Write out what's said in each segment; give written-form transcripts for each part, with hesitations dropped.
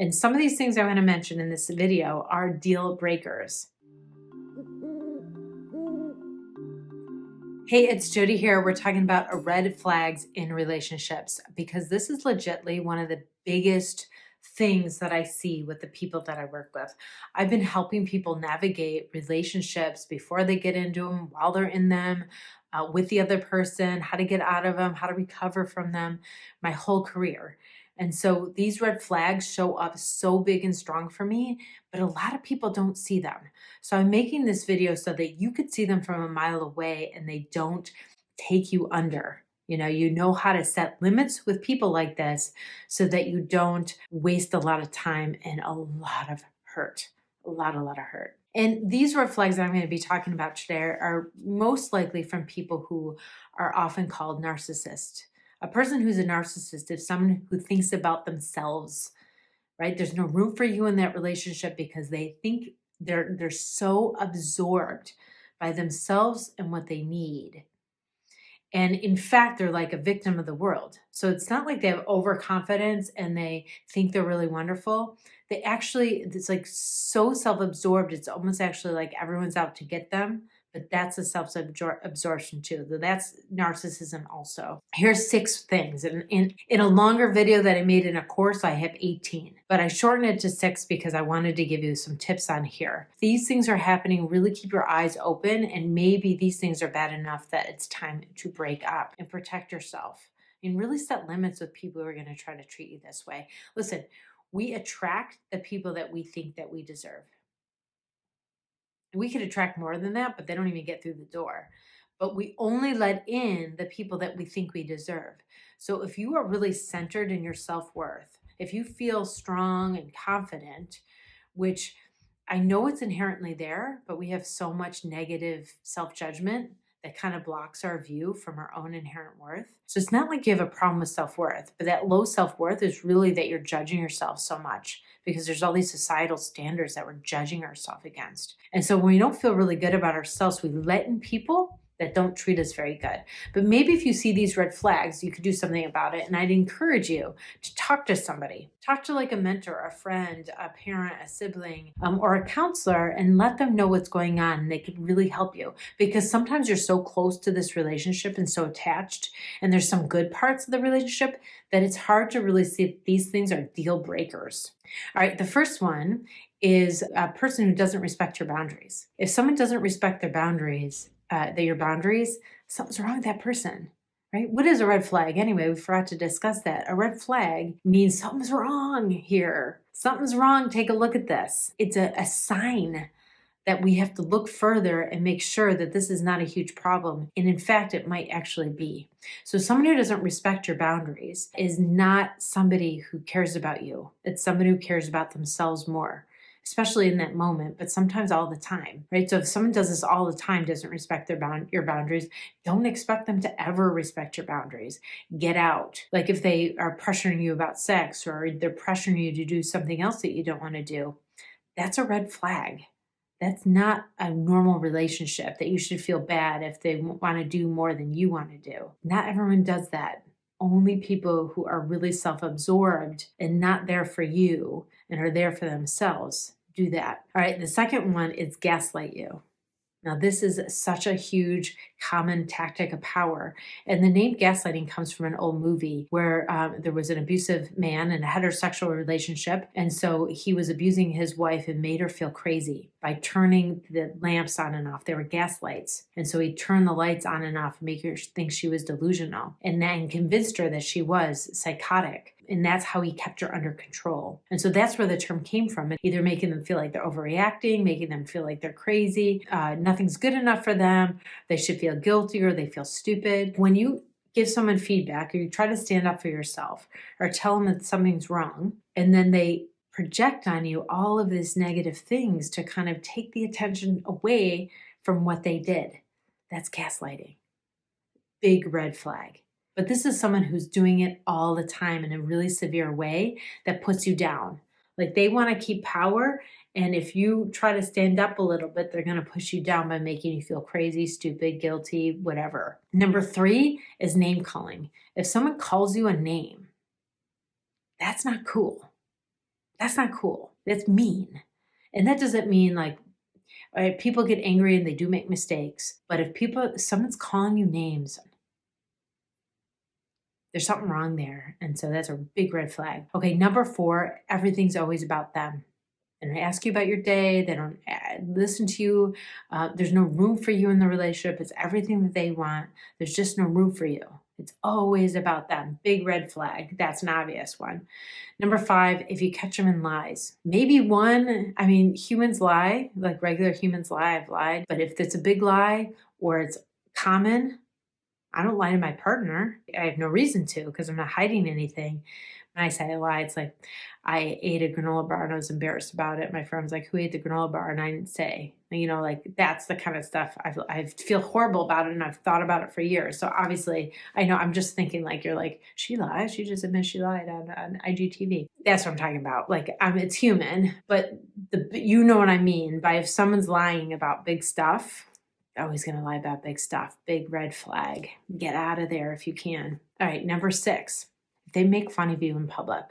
And some of these things I'm going to mention in this video are deal breakers. Hey, it's Jodi here. We're talking about red flags in relationships because this is legitimately one of the biggest things that I see with the people that I work with. I've been helping people navigate relationships before they get into them, while they're in them, with the other person, how to get out of them, how to recover from them, my whole career. And so these red flags show up so big and strong for me, but a lot of people don't see them. So I'm making this video so that you could see them from a mile away and they don't take you under. You know how to set limits with people like this so that you don't waste a lot of time and a lot of hurt, a lot of hurt. And these red flags that I'm going to be talking about today are most likely from people who are often called narcissists. A person who's a narcissist is someone who thinks about themselves, right? There's no room for you in that relationship because they think they're so absorbed by themselves and what they need. And in fact, they're like a victim of the world. So it's not like they have overconfidence and they think they're really wonderful. It's like so self-absorbed. It's almost actually like everyone's out to get them. But that's a self-absorption too. That's narcissism also. Here's 6 things. And in a longer video that I made in a course, I have 18. But I shortened it to 6 because I wanted to give you some tips on here. These things are happening. Really keep your eyes open. And maybe these things are bad enough that it's time to break up and protect yourself. And really set limits with people who are going to try to treat you this way. Listen, we attract the people that we think that we deserve. We could attract more than that, but they don't even get through the door. But we only let in the people that we think we deserve. So if you are really centered in your self-worth, if you feel strong and confident, which I know it's inherently there, but we have so much negative self-judgment that kind of blocks our view from our own inherent worth. So it's not like you have a problem with self-worth, but that low self-worth is really that you're judging yourself so much because there's all these societal standards that we're judging ourselves against. And so when we don't feel really good about ourselves, we let in people that don't treat us very good. But maybe if you see these red flags, you could do something about it. And I'd encourage you to talk to somebody. Talk to like a mentor, a friend, a parent, a sibling, or a counselor, and let them know what's going on. And they could really help you because sometimes you're so close to this relationship and so attached, and there's some good parts of the relationship that it's hard to really see if these things are deal breakers. All right, the first one is a person who doesn't respect your boundaries. If someone doesn't respect their boundaries, your boundaries, something's wrong with that person, right? What is a red flag? Anyway, we forgot to discuss that. A red flag means something's wrong here. Something's wrong. Take a look at this. It's a sign that we have to look further and make sure that this is not a huge problem. And in fact, it might actually be. So someone who doesn't respect your boundaries is not somebody who cares about you. It's somebody who cares about themselves more, especially in that moment, but sometimes all the time, right? So if someone does this all the time, doesn't respect your boundaries, don't expect them to ever respect your boundaries. Get out. Like if they are pressuring you about sex or they're pressuring you to do something else that you don't want to do, that's a red flag. That's not a normal relationship that you should feel bad if they want to do more than you want to do. Not everyone does that. Only people who are really self-absorbed and not there for you and are there for themselves do that. All right, the second one is gaslight you. Now, this is such a huge common tactic of power. And the name gaslighting comes from an old movie where there was an abusive man in a heterosexual relationship. And so he was abusing his wife and made her feel crazy by turning the lamps on and off. They were gas lights. And so he turned the lights on and off, make her think she was delusional, and then convinced her that she was psychotic. And that's how he kept her under control. And so that's where the term came from, either making them feel like they're overreacting, making them feel like they're crazy, nothing's good enough for them, they should feel guilty or they feel stupid. When you give someone feedback or you try to stand up for yourself or tell them that something's wrong, and then they project on you all of these negative things to kind of take the attention away from what they did, that's gaslighting. Big red flag. But this is someone who's doing it all the time in a really severe way that puts you down. Like they want to keep power, and if you try to stand up a little bit, they're going to push you down by making you feel crazy, stupid, guilty, whatever. Number 3 is name calling. If someone calls you a name, that's not cool. That's not cool. That's mean. And that doesn't mean like, people get angry and they do make mistakes. But if someone's calling you names, there's something wrong there. And so that's a big red flag. Okay, number 4, everything's always about them. They don't ask you about your day. They don't listen to you. There's no room for you in the relationship. It's everything that they want. There's just no room for you. It's always about them. Big red flag. That's an obvious one. Number 5, if you catch them in lies. Maybe humans lie, like regular humans lie. I've lied. But if it's a big lie or it's common, I don't lie to my partner. I have no reason to because I'm not hiding anything. When I say I lie, it's like I ate a granola bar and I was embarrassed about it. My friend was like, who ate the granola bar? And I didn't say. Like that's the kind of stuff I feel horrible about it and I've thought about it for years. So obviously I know I'm just thinking like, you're like, she lies. She just admits she lied on IGTV. That's what I'm talking about. Like it's human, but you know what I mean by if someone's lying about big stuff, always going to lie about big stuff. Big red flag. Get out of there if you can. All right, number 6. If they make fun of you in public.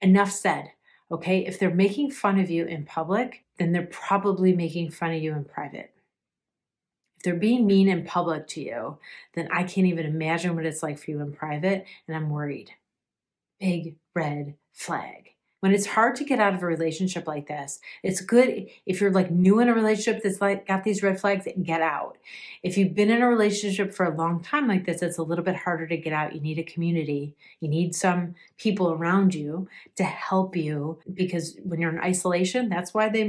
Enough said. Okay, if they're making fun of you in public, then they're probably making fun of you in private. If they're being mean in public to you, then I can't even imagine what it's like for you in private, and I'm worried. Big red flag. When it's hard to get out of a relationship like this, it's good if you're like new in a relationship that's like got these red flags, get out. If you've been in a relationship for a long time like this, it's a little bit harder to get out. You need a community. You need some people around you to help you because when you're in isolation, that's why they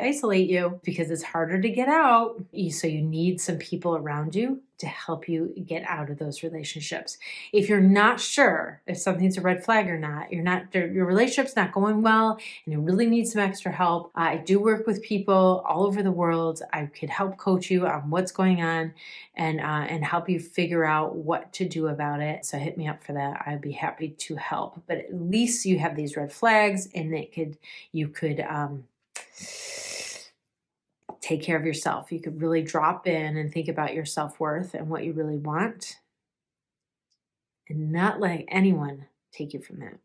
isolate you because it's harder to get out. So you need some people around you to help you get out of those relationships. If you're not sure if something's a red flag or not, your relationship's not going well and you really need some extra help, I do work with people all over the world. I could help coach you on what's going on and help you figure out what to do about it. So hit me up for that. I'd be happy to help. But at least you have these red flags and you could take care of yourself. You could really drop in and think about your self-worth and what you really want and not let anyone take you from that.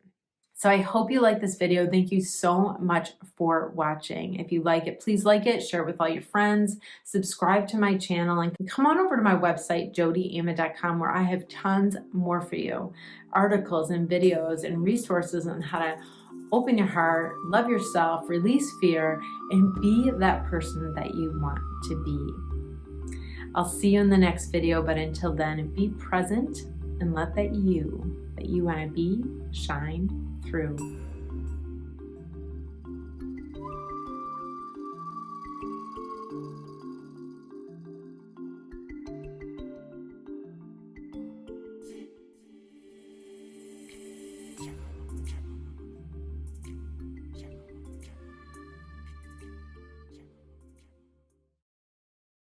So I hope you like this video. Thank you so much for watching. If you like it, please like it, share it with all your friends, subscribe to my channel, and come on over to my website, JodiAma.com, where I have tons more for you. Articles and videos and resources on how to open your heart, love yourself, release fear, and be that person that you want to be. I'll see you in the next video, but until then, be present and let that you want to be shine through.